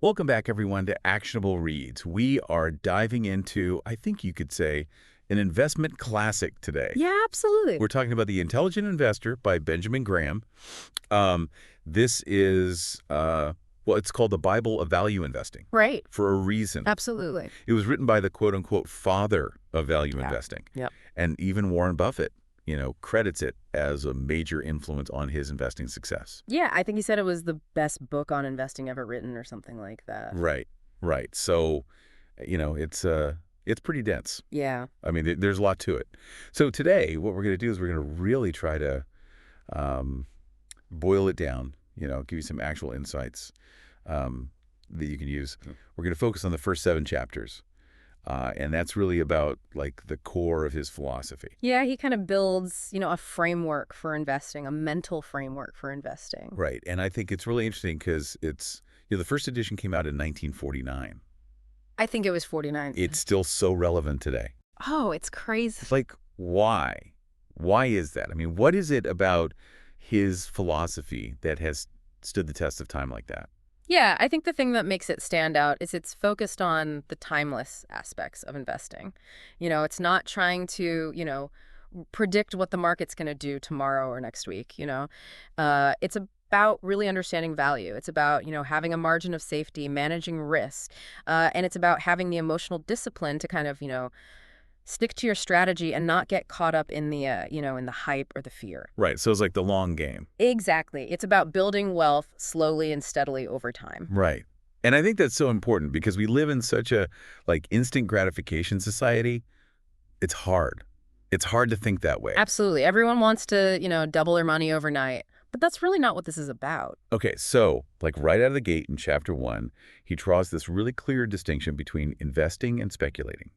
Welcome back, everyone, to Actionable Reads. We are diving into, I think you could say, an investment classic today. Yeah, absolutely. We're talking about The Intelligent Investor by Benjamin Graham. This is, well, it's called the Bible of value investing Right. for a reason. Absolutely. It was written by the quote-unquote father of value Yeah. investing. Yep. And even Warren Buffett, credits it as a major influence on his investing success. Yeah, I think he said it was the best book on investing ever written or something like that. Right, right. So, it's pretty dense. Yeah. I mean, there's a lot to it. So today, what we're going to do is we're going to really try to boil it down, give you some actual insights that you can use. We're going to focus on the first 7 chapters, and that's really about, like, the core of his philosophy. Yeah, he kind of builds, a framework for investing, a mental framework for investing. Right, and I think it's really interesting because the first edition came out in 1949. I think it was 49. It's still so relevant today. Oh, it's crazy. Like, why? Why is that? I mean, what is it about his philosophy that has stood the test of time like that? Yeah, I think the thing that makes it stand out is it's focused on the timeless aspects of investing. It's not trying to, predict what the market's going to do tomorrow or next week. It's about really understanding value. It's about, having a margin of safety, managing risk, and it's about having the emotional discipline to kind of, stick to your strategy and not get caught up in the, in the hype or the fear. Right, so it's like the long game. Exactly. It's about building wealth slowly and steadily over time. Right. And I think that's so important because we live in such a, like, instant gratification society. It's hard. It's hard to think that way. Absolutely. Everyone wants to, double their money overnight. But that's really not what this is about. Okay, so, like, right out of the gate in chapter 1, he draws this really clear distinction between investing and speculating.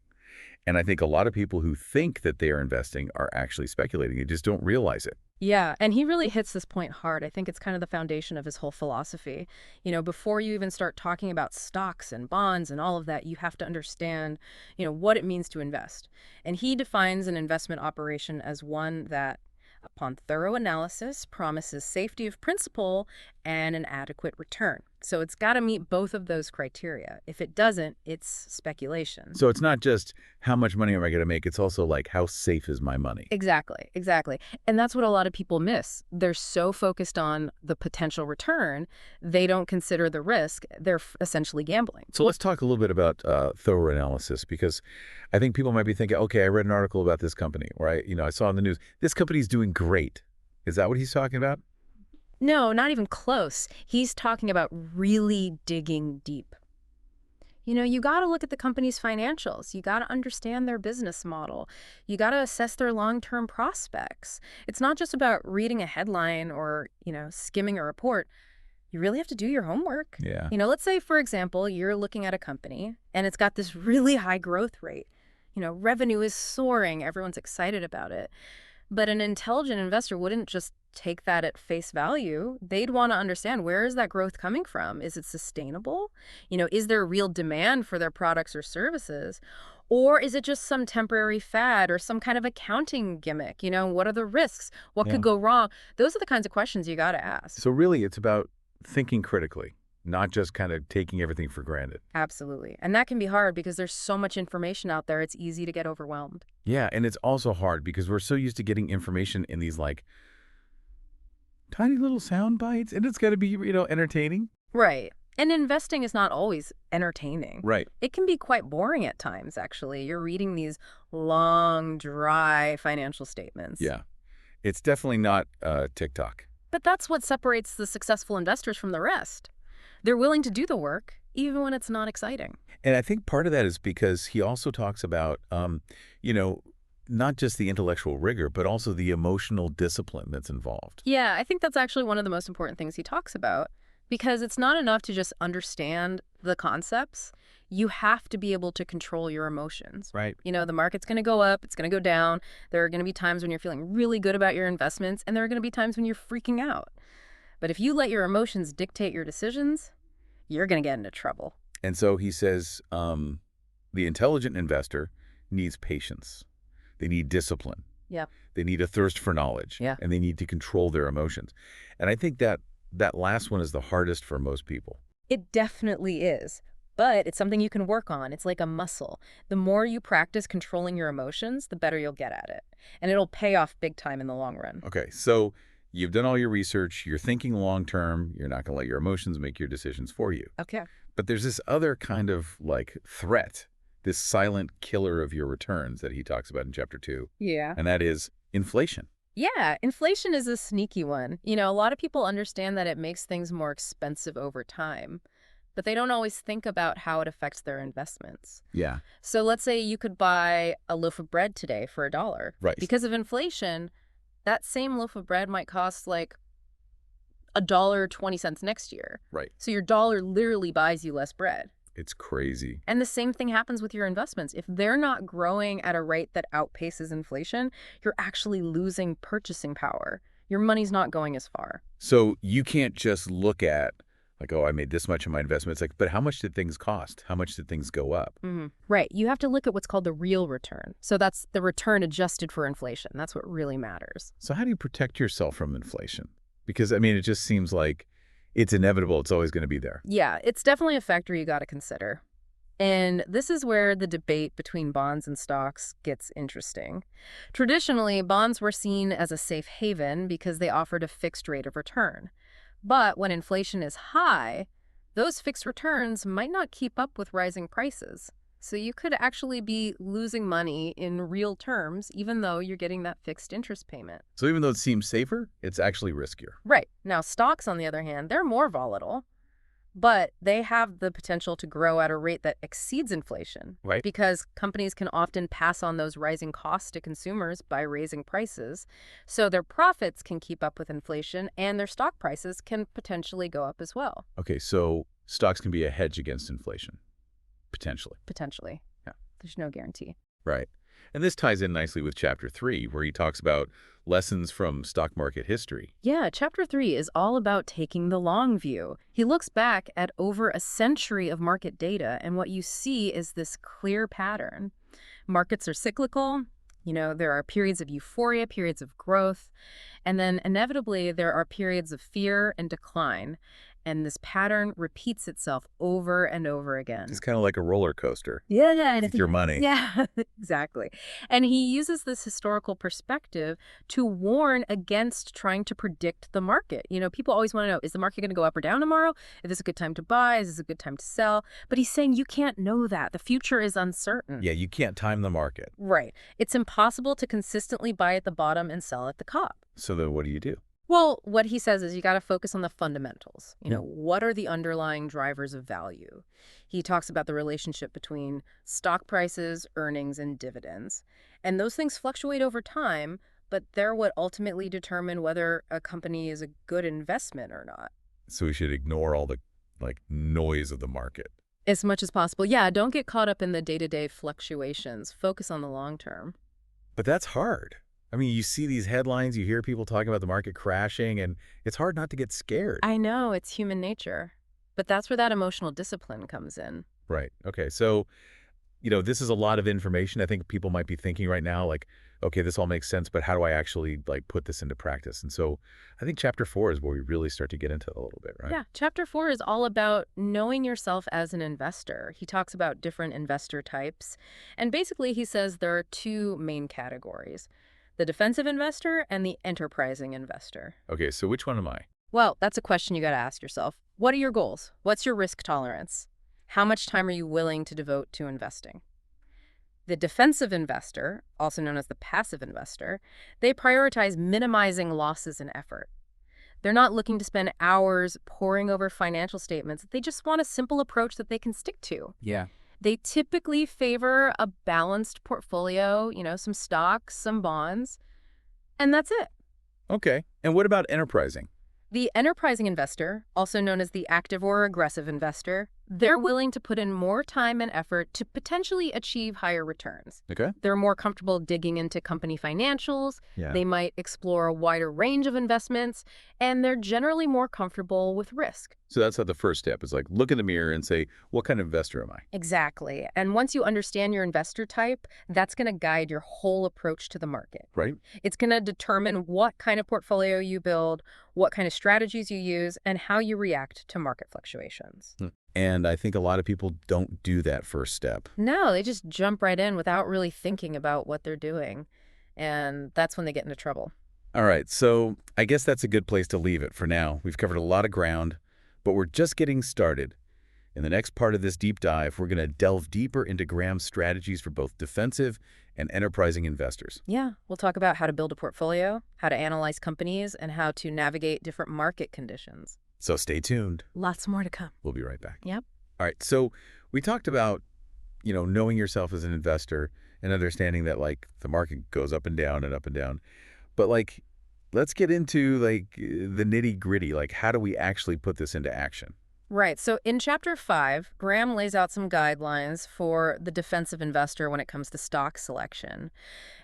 And I think a lot of people who think that they are investing are actually speculating. They just don't realize it. Yeah, and he really hits this point hard. I think it's kind of the foundation of his whole philosophy. Before you even start talking about stocks and bonds and all of that, you have to understand, what it means to invest. And he defines an investment operation as one that, upon thorough analysis, promises safety of principal and an adequate return. So it's got to meet both of those criteria. If it doesn't, it's speculation. So it's not just how much money am I going to make, it's also like how safe is my money? Exactly, exactly. And that's what a lot of people miss. They're so focused on the potential return, they don't consider the risk. They're essentially gambling. So let's talk a little bit about thorough analysis, because I think people might be thinking, okay, I read an article about this company, or I saw in the news, this company's doing great. Is that what he's talking about? No, not even close. He's talking about really digging deep. You got to look at the company's financials. You got to understand their business model. You got to assess their long-term prospects. It's not just about reading a headline or, skimming a report. You really have to do your homework. Yeah. Let's say, for example, you're looking at a company and it's got this really high growth rate. Revenue is soaring. Everyone's excited about it. But an intelligent investor wouldn't just take that at face value. They'd want to understand, where is that growth coming from? Is it sustainable? Is there real demand for their products or services? Or is it just some temporary fad or some kind of accounting gimmick? What are the risks? What could go wrong? Those are the kinds of questions you got to ask. So really, it's about thinking critically, not just kind of taking everything for granted. Absolutely. And that can be hard because there's so much information out there. It's easy to get overwhelmed. Yeah, and it's also hard because we're so used to getting information in these, like, tiny little sound bites, and it's got to be, entertaining. Right. And investing is not always entertaining. Right. It can be quite boring at times, actually. You're reading these long, dry financial statements. Yeah. It's definitely not TikTok. But that's what separates the successful investors from the rest. They're willing to do the work, even when it's not exciting. And I think part of that is because he also talks about, not just the intellectual rigor, but also the emotional discipline that's involved. Yeah, I think that's actually one of the most important things he talks about, because it's not enough to just understand the concepts. You have to be able to control your emotions. Right. The market's going to go up, it's going to go down. There are going to be times when you're feeling really good about your investments, and there are going to be times when you're freaking out. But if you let your emotions dictate your decisions, you're going to get into trouble. And so he says the intelligent investor needs patience. They need discipline. Yeah. They need a thirst for knowledge. Yeah. And they need to control their emotions. And I think that last one is the hardest for most people. It definitely is. But it's something you can work on. It's like a muscle. The more you practice controlling your emotions, the better you'll get at it. And it'll pay off big time in the long run. Okay, so you've done all your research, you're thinking long term, you're not going to let your emotions make your decisions for you. Okay. But there's this other kind of like threat, this silent killer of your returns that he talks about in chapter 2, Yeah. and that is inflation. Yeah, inflation is a sneaky one. A lot of people understand that it makes things more expensive over time, but they don't always think about how it affects their investments. Yeah. So let's say you could buy a loaf of bread today for $1. Right. Because of inflation, that same loaf of bread might cost like $1.20 next year. Right. So your dollar literally buys you less bread. It's crazy. And the same thing happens with your investments. If they're not growing at a rate that outpaces inflation, you're actually losing purchasing power. Your money's not going as far. So you can't just look at like, oh, I made this much in my investment. It's like, but how much did things cost? How much did things go up? Right. You have to look at what's called the real return. So that's the return adjusted for inflation. That's what really matters. So how do you protect yourself from inflation? Because, I mean, it just seems like it's inevitable. It's always going to be there. Yeah, it's definitely a factor you got to consider. And this is where the debate between bonds and stocks gets interesting. Traditionally, bonds were seen as a safe haven because they offered a fixed rate of return. But when inflation is high, those fixed returns might not keep up with rising prices. So you could actually be losing money in real terms, even though you're getting that fixed interest payment. So even though it seems safer, it's actually riskier. Right. Now, stocks, on the other hand, they're more volatile, but they have the potential to grow at a rate that exceeds inflation. Right. Because companies can often pass on those rising costs to consumers by raising prices. So their profits can keep up with inflation and their stock prices can potentially go up as well. Okay, so stocks can be a hedge against inflation, potentially. Potentially. Yeah. There's no guarantee. Right. And this ties in nicely with chapter 3, where he talks about lessons from stock market history. Yeah, chapter 3 is all about taking the long view. He looks back at over a century of market data, and what you see is this clear pattern. Markets are cyclical. There are periods of euphoria, periods of growth, and then inevitably there are periods of fear and decline. And this pattern repeats itself over and over again. It's kind of like a roller coaster Yeah. with your money. Yeah, exactly. And he uses this historical perspective to warn against trying to predict the market. People always want to know, is the market going to go up or down tomorrow? Is this a good time to buy? Is this a good time to sell? But he's saying you can't know that. The future is uncertain. Yeah, you can't time the market. Right. It's impossible to consistently buy at the bottom and sell at the top. So then what do you do? Well, what he says is you got to focus on the fundamentals. What are the underlying drivers of value? He talks about the relationship between stock prices, earnings, and dividends. And those things fluctuate over time, but they're what ultimately determine whether a company is a good investment or not. So we should ignore all the noise of the market. As much as possible. Yeah, don't get caught up in the day-to-day fluctuations. Focus on the long term. But that's hard. I mean, you see these headlines, you hear people talking about the market crashing, and it's hard not to get scared. I know, it's human nature. But that's where that emotional discipline comes in. Right. Okay. So, this is a lot of information. I think people might be thinking right now, like, okay, this all makes sense, but how do I actually put this into practice? And so I think chapter 4 is where we really start to get into it a little bit, right? Yeah, chapter 4 is all about knowing yourself as an investor. He talks about different investor types. And basically, he says there are two main categories: the defensive investor and the enterprising investor. Okay, so which one am I? Well, that's a question you got to ask yourself. What are your goals? What's your risk tolerance? How much time are you willing to devote to investing? The defensive investor, also known as the passive investor, they prioritize minimizing losses and effort. They're not looking to spend hours poring over financial statements. They just want a simple approach that they can stick to. Yeah. They typically favor a balanced portfolio, some stocks, some bonds, and that's it. Okay. And what about enterprising? The enterprising investor, also known as the active or aggressive investor, They're willing to put in more time and effort to potentially achieve higher returns. Okay. They're more comfortable digging into company financials. Yeah. They might explore a wider range of investments, and they're generally more comfortable with risk. So that's how the first step is, like, look in the mirror and say, what kind of investor am I? Exactly. And once you understand your investor type, that's going to guide your whole approach to the market. Right? It's going to determine what kind of portfolio you build, what kind of strategies you use, and how you react to market fluctuations. And I think a lot of people don't do that first step. No, they just jump right in without really thinking about what they're doing. And that's when they get into trouble. All right, so I guess that's a good place to leave it for now. We've covered a lot of ground, but we're just getting started. In the next part of this deep dive, we're going to delve deeper into Graham's strategies for both defensive and enterprising investors. Yeah, we'll talk about how to build a portfolio, how to analyze companies, and how to navigate different market conditions. So stay tuned. Lots more to come. We'll be right back. Yep. All right, so we talked about, knowing yourself as an investor and understanding that, like, the market goes up and down and up and down. But, like, let's get into, like, the nitty-gritty. Like, how do we actually put this into action? Right. So in Chapter 5, Graham lays out some guidelines for the defensive investor when it comes to stock selection.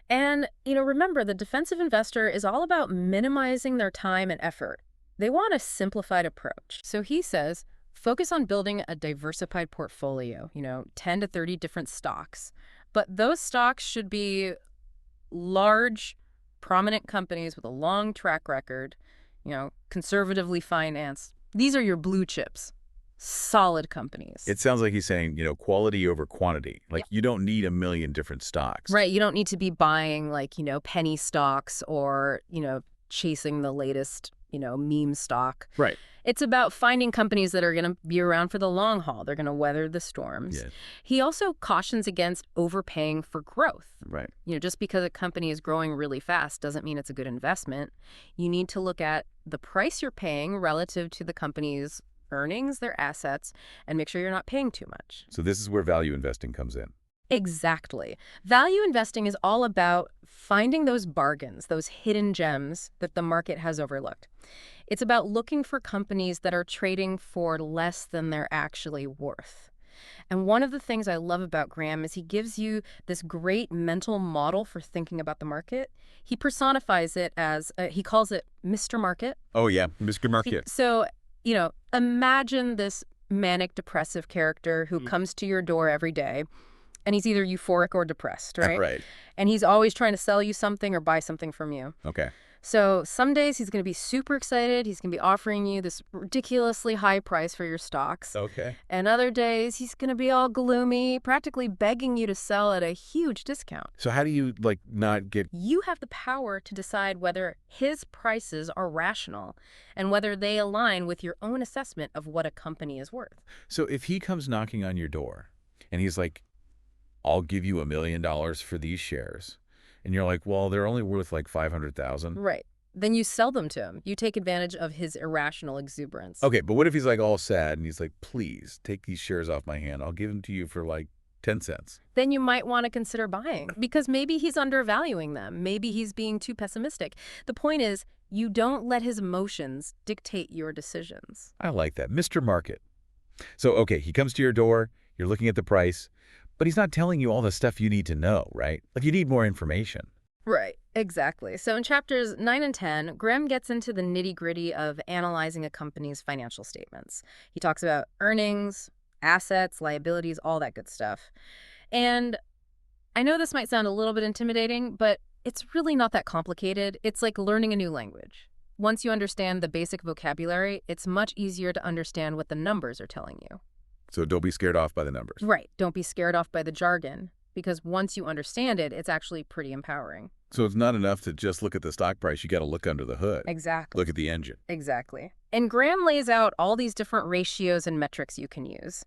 And, remember, the defensive investor is all about minimizing their time and effort. They want a simplified approach. So he says, focus on building a diversified portfolio, 10 to 30 different stocks. But those stocks should be large, prominent companies with a long track record, conservatively financed. These are your blue chips. Solid companies. It sounds like he's saying, quality over quantity. Like, you don't need a million different stocks. Right. You don't need to be buying, penny stocks or, chasing the latest, meme stock. Right. It's about finding companies that are going to be around for the long haul. They're going to weather the storms. Yeah. He also cautions against overpaying for growth. Right. Just because a company is growing really fast doesn't mean it's a good investment. You need to look at the price you're paying relative to the company's earnings, their assets, and make sure you're not paying too much. So this is where value investing comes in. Exactly. Value investing is all about finding those bargains, those hidden gems that the market has overlooked. It's about looking for companies that are trading for less than they're actually worth. And one of the things I love about Graham is he gives you this great mental model for thinking about the market. He personifies it as, he calls it Mr. Market. Oh, yeah, Mr. Market. So, imagine this manic depressive character who comes to your door every day, and he's either euphoric or depressed, right? Right. And he's always trying to sell you something or buy something from you. Okay. So some days he's going to be super excited. He's going to be offering you this ridiculously high price for your stocks. Okay. And other days he's going to be all gloomy, practically begging you to sell at a huge discount. So how do you, not get... You have the power to decide whether his prices are rational and whether they align with your own assessment of what a company is worth. So if he comes knocking on your door and he's like, I'll give you $1 million for these shares. And you're like, well, they're only worth like 500,000. Right. Then you sell them to him. You take advantage of his irrational exuberance. Okay, but what if he's like all sad and he's like, please take these shares off my hand. I'll give them to you for like 10 cents. Then you might want to consider buying because maybe he's undervaluing them. Maybe he's being too pessimistic. The point is, you don't let his emotions dictate your decisions. I like that. Mr. Market. So, okay, he comes to your door, you're looking at the price, but he's not telling you all the stuff you need to know, right? Like, you need more information. Right, exactly. So in chapters 9 and 10, Graham gets into the nitty-gritty of analyzing a company's financial statements. He talks about earnings, assets, liabilities, all that good stuff. And I know this might sound a little bit intimidating, but it's really not that complicated. It's like learning a new language. Once you understand the basic vocabulary, it's much easier to understand what the numbers are telling you. So don't be scared off by the numbers. Right. Don't be scared off by the jargon, because once you understand it, it's actually pretty empowering. So it's not enough to just look at the stock price. You got to look under the hood. Exactly. Look at the engine. Exactly. And Graham lays out all these different ratios and metrics you can use.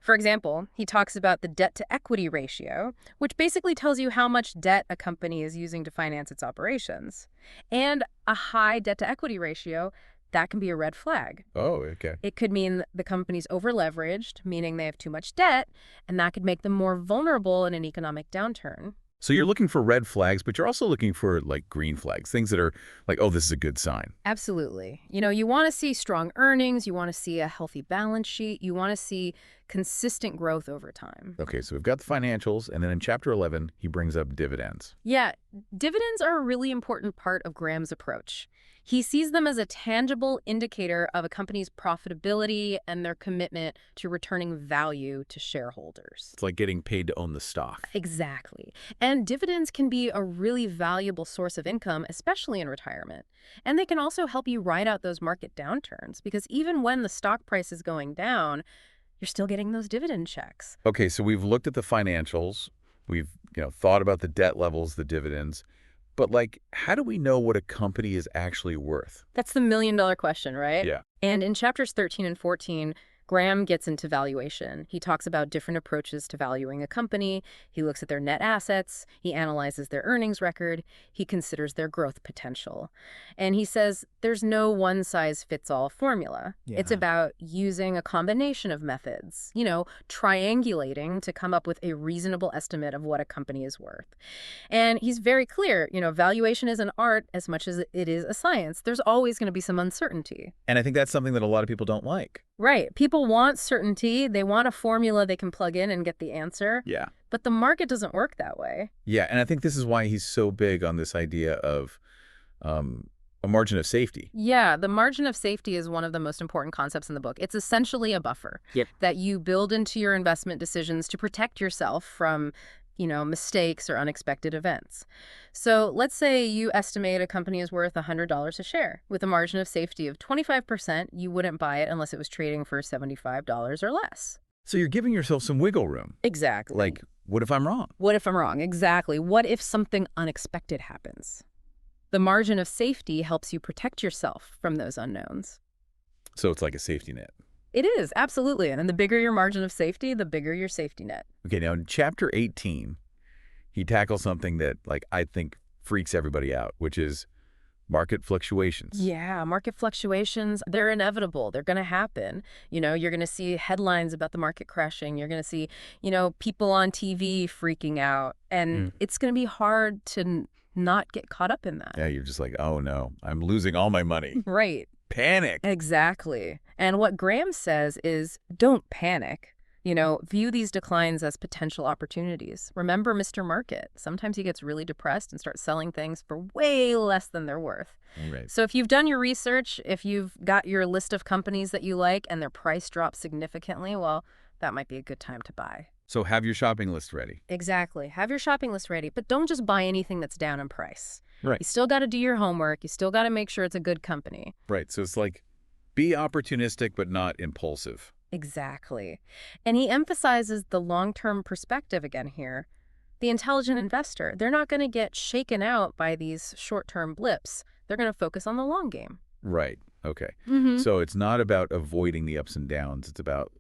For example, he talks about the debt-to-equity ratio, which basically tells you how much debt a company is using to finance its operations. And a high debt-to-equity ratio, that can be a red flag. Oh, okay. It could mean the company's over-leveraged, meaning they have too much debt, and that could make them more vulnerable in an economic downturn. So you're looking for red flags, but you're also looking for like green flags, things that are like, oh, this is a good sign. Absolutely. You want to see strong earnings. You want to see a healthy balance sheet. You want to see consistent growth over time. Okay, so we've got the financials, and then in Chapter 11, he brings up dividends. Yeah, dividends are a really important part of Graham's approach. He sees them as a tangible indicator of a company's profitability and their commitment to returning value to shareholders. It's like getting paid to own the stock. Exactly. And dividends can be a really valuable source of income, especially in retirement. And they can also help you ride out those market downturns, because even when the stock price is going down, you're still getting those dividend checks. Okay, so we've looked at the financials. We've, thought about the debt levels, the dividends. But, how do we know what a company is actually worth? That's the million-dollar question, right? Yeah. And in chapters 13 and 14, Graham gets into valuation. He talks about different approaches to valuing a company. He looks at their net assets. He analyzes their earnings record. He considers their growth potential. And he says there's no one-size-fits-all formula. Yeah. It's about using a combination of methods, triangulating to come up with a reasonable estimate of what a company is worth. And he's very clear, valuation is an art as much as it is a science. There's always going to be some uncertainty. And I think that's something that a lot of people don't like. Right. People want certainty. They want a formula they can plug in and get the answer. Yeah. But the market doesn't work that way. Yeah, and I think this is why he's so big on this idea of a margin of safety. Yeah, the margin of safety is one of the most important concepts in the book. It's essentially a buffer that you build into your investment decisions to protect yourself from mistakes or unexpected events. So let's say you estimate a company is worth $100 a share. With a margin of safety of 25%, you wouldn't buy it unless it was trading for $75 or less. So you're giving yourself some wiggle room. Exactly. What if I'm wrong? What if I'm wrong? Exactly. What if something unexpected happens? The margin of safety helps you protect yourself from those unknowns. So it's like a safety net. It is, absolutely. And the bigger your margin of safety, the bigger your safety net. Okay, now in Chapter 18, he tackles something that, I think freaks everybody out, which is market fluctuations. Yeah, market fluctuations, they're inevitable. They're going to happen. You're going to see headlines about the market crashing. You're going to see, people on TV freaking out. And it's going to be hard to not get caught up in that. Yeah, you're just like, oh no, I'm losing all my money. Right. Panic. Exactly. And what Graham says is don't panic. View these declines as potential opportunities. Remember Mr. Market. Sometimes he gets really depressed and starts selling things for way less than they're worth. Right. So if you've done your research, if you've got your list of companies that you like and their price drops significantly, well, that might be a good time to buy. So have your shopping list ready. Exactly. Have your shopping list ready, but don't just buy anything that's down in price. Right. You still got to do your homework. You still got to make sure it's a good company. Right. So it's be opportunistic, but not impulsive. Exactly. And he emphasizes the long-term perspective again here. The intelligent investor, they're not going to get shaken out by these short-term blips. They're going to focus on the long game. Right. Okay. Mm-hmm. So it's not about avoiding the ups and downs. It's about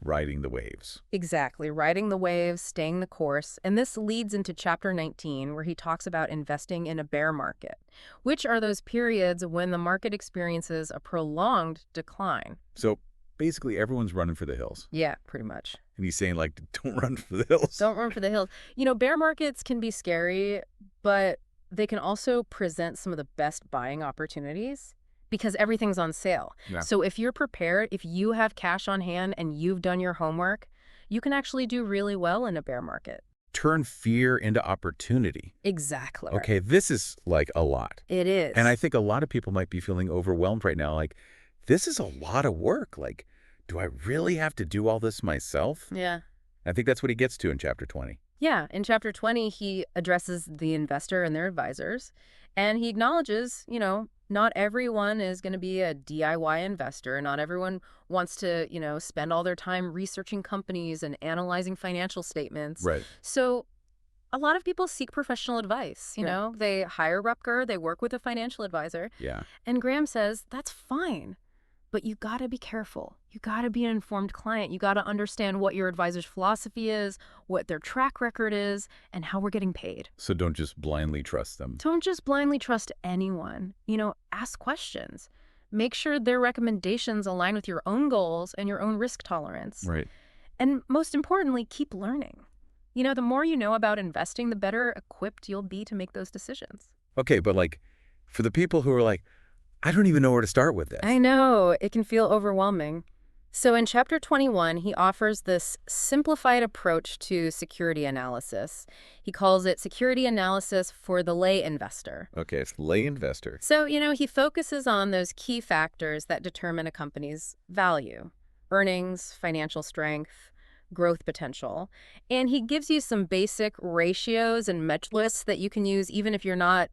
riding the waves. Exactly. Riding the waves, staying the course. And this leads into chapter 19, where he talks about investing in a bear market, which are those periods when the market experiences a prolonged decline. So basically everyone's running for the hills. Yeah, pretty much. And he's saying don't run for the hills. Don't run for the hills. Bear markets can be scary, but they can also present some of the best buying opportunities because everything's on sale. Yeah. So if you're prepared, if you have cash on hand and you've done your homework, you can actually do really well in a bear market. Turn fear into opportunity. Exactly. Okay, this is a lot. It is. And I think a lot of people might be feeling overwhelmed right now. This is a lot of work. Do I really have to do all this myself? Yeah. I think that's what he gets to in Chapter 20. Yeah. In Chapter 20, he addresses the investor and their advisors, and he acknowledges, not everyone is going to be a DIY investor. Not everyone wants to, spend all their time researching companies and analyzing financial statements. Right. So a lot of people seek professional advice. They hire Rupker, they work with a financial advisor. Yeah. And Graham says that's fine. But you got to be careful. You got to be an informed client. You got to understand what your advisor's philosophy is, what their track record is, and how we're getting paid. So don't just blindly trust them. Don't just blindly trust anyone. Ask questions. Make sure their recommendations align with your own goals and your own risk tolerance. Right. And most importantly, keep learning. The more you know about investing, the better equipped you'll be to make those decisions. Okay, but for the people who are I don't even know where to start with this. I know. It can feel overwhelming. So in chapter 21, he offers this simplified approach to security analysis. He calls it security analysis for the lay investor. Okay, it's lay investor. So, he focuses on those key factors that determine a company's value: earnings, financial strength, growth potential. And he gives you some basic ratios and metrics that you can use even if you're not,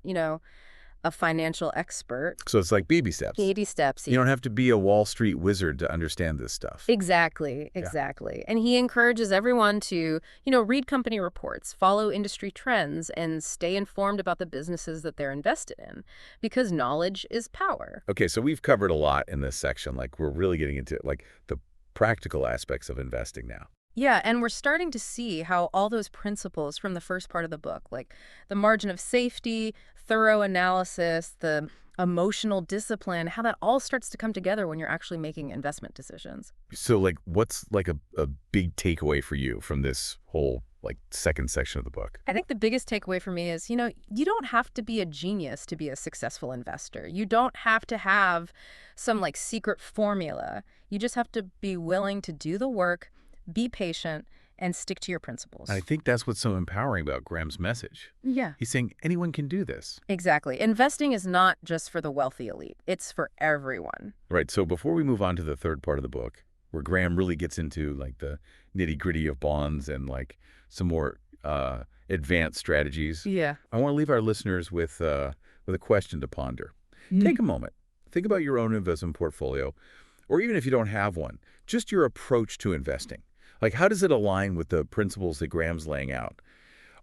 a financial expert. So it's like baby steps. 80 steps. You don't have to be a Wall Street wizard to understand this stuff. Exactly, Yeah. exactly. And he encourages everyone to, read company reports, follow industry trends, and stay informed about the businesses that they're invested in, because knowledge is power. Okay, so we've covered a lot in this section. Like, we're really getting into like the practical aspects of investing now. Yeah, and we're starting to see how all those principles from the first part of the book, like the margin of safety, thorough analysis, the emotional discipline, how that all starts to come together when you're actually making investment decisions. So like, what's like a big takeaway for you from this whole like second section of the book? I think the biggest takeaway for me is, you don't have to be a genius to be a successful investor. You don't have to have some like secret formula. You just have to be willing to do the work, be patient, and stick to your principles. I think that's what's so empowering about Graham's message. Yeah. He's saying anyone can do this. Exactly. Investing is not just for the wealthy elite. It's for everyone. Right. So before we move on to the third part of the book, where Graham really gets into like the nitty-gritty of bonds and like some more advanced strategies, Yeah. I want to leave our listeners with a question to ponder. Take a moment. Think about your own investment portfolio, or even if you don't have one, just your approach to investing. Like, how does it align with the principles that Graham's laying out?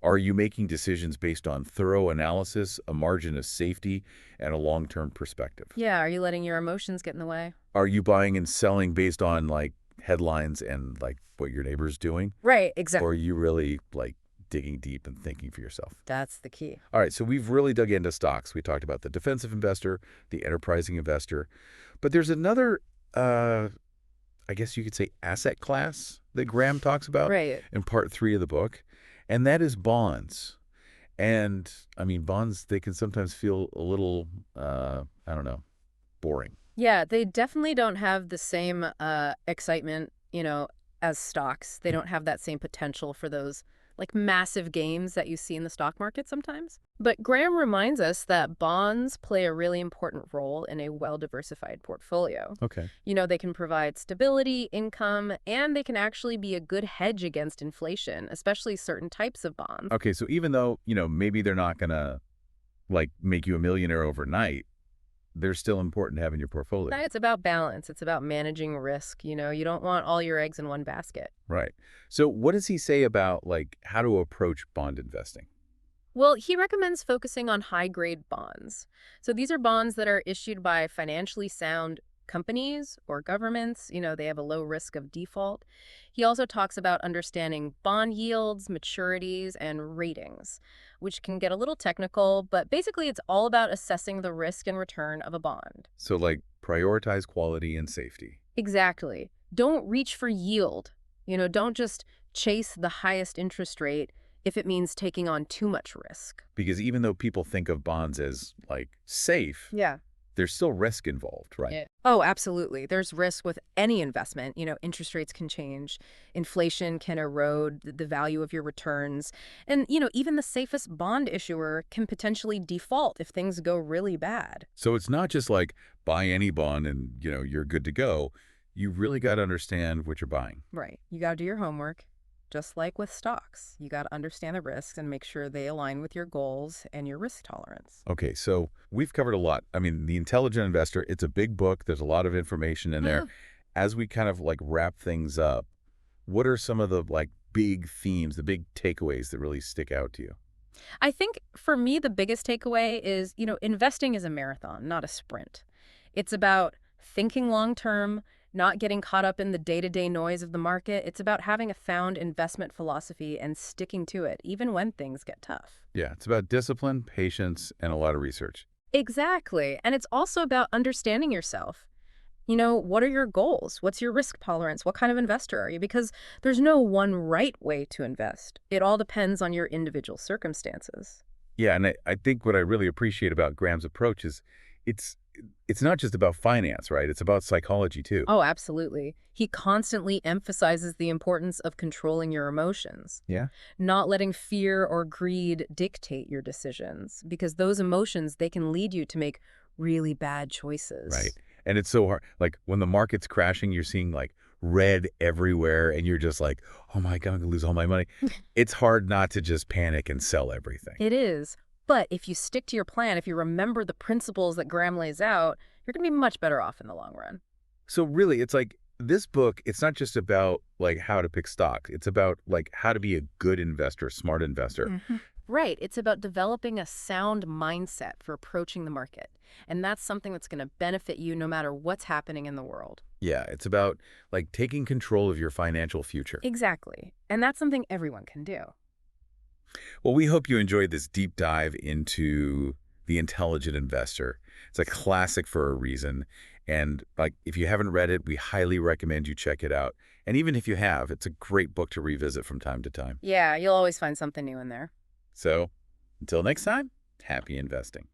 Are you making decisions based on thorough analysis, a margin of safety, and a long-term perspective? Yeah. Are you letting your emotions get in the way? Are you buying and selling based on like headlines and like what your neighbor's doing? Right. Exactly. Or are you really like digging deep and thinking for yourself? That's the key. All right, so we've really dug into stocks. We talked about the defensive investor, the enterprising investor, but there's another, I guess you could say, asset class that Graham talks about Right. in part 3 of the book, and that is bonds. And I mean, bonds, they can sometimes feel a little, I don't know, boring. Yeah. They definitely don't have the same excitement, as stocks. They don't have that same potential for those like massive gains that you see in the stock market sometimes. But Graham reminds us that bonds play a really important role in a well-diversified portfolio. Okay. They can provide stability, income, and they can actually be a good hedge against inflation, especially certain types of bonds. Okay, so even though, maybe they're not going to like make you a millionaire overnight, they're still important to have in your portfolio. It's about balance. It's about managing risk. You don't want all your eggs in one basket. Right. So what does he say about like how to approach bond investing? Well, he recommends focusing on high-grade bonds. So these are bonds that are issued by financially sound companies or governments. They have a low risk of default. He also talks about understanding bond yields, maturities, and ratings, which can get a little technical, but basically it's all about assessing the risk and return of a bond. So like prioritize quality and safety. Exactly. Don't reach for yield. Don't just chase the highest interest rate if it means taking on too much risk. Because even though people think of bonds as like safe, Yeah. there's still risk involved, right? Yeah. Oh, absolutely. There's risk with any investment. Interest rates can change. Inflation can erode the value of your returns. And, even the safest bond issuer can potentially default if things go really bad. So it's not just like buy any bond and, you're good to go. You really got to understand what you're buying. Right. You got to do your homework. Just like with stocks, you got to understand the risks and make sure they align with your goals and your risk tolerance. Okay, so we've covered a lot. I mean, The Intelligent Investor, it's a big book. There's a lot of information in there. As we kind of like wrap things up, what are some of the like big themes, the big takeaways that really stick out to you? I think for me, the biggest takeaway is, investing is a marathon, not a sprint. It's about thinking long term, not getting caught up in the day-to-day noise of the market. It's about having a sound investment philosophy and sticking to it, even when things get tough. Yeah, it's about discipline, patience, and a lot of research. Exactly. And it's also about understanding yourself. What are your goals? What's your risk tolerance? What kind of investor are you? Because there's no one right way to invest. It all depends on your individual circumstances. Yeah, and I think what I really appreciate about Graham's approach is it's it's not just about finance, right? It's about psychology too. Oh, absolutely. He constantly emphasizes the importance of controlling your emotions, Yeah. not letting fear or greed dictate your decisions, because those emotions, they can lead you to make really bad Right. choices. And it's so hard. Like when the market's crashing, you're seeing like red everywhere and you're just like, oh my God, I'm gonna lose all my money. It's hard not to just panic and sell everything. It is. But if you stick to your plan, if you remember the principles that Graham lays out, you're going to be much better off in the long run. So really, it's like this book, it's not just about like how to pick stocks. It's about like how to be a good investor, smart investor. Right. It's about developing a sound mindset for approaching the market. And that's something that's going to benefit you no matter what's happening in the world. Yeah, it's about like taking control of your financial future. Exactly. And that's something everyone can do. Well, we hope you enjoyed this deep dive into The Intelligent Investor. It's a classic for a reason. And like if you haven't read it, we highly recommend you check it out. And even if you have, it's a great book to revisit from time to time. Yeah, you'll always find something new in there. So, until next time, happy investing.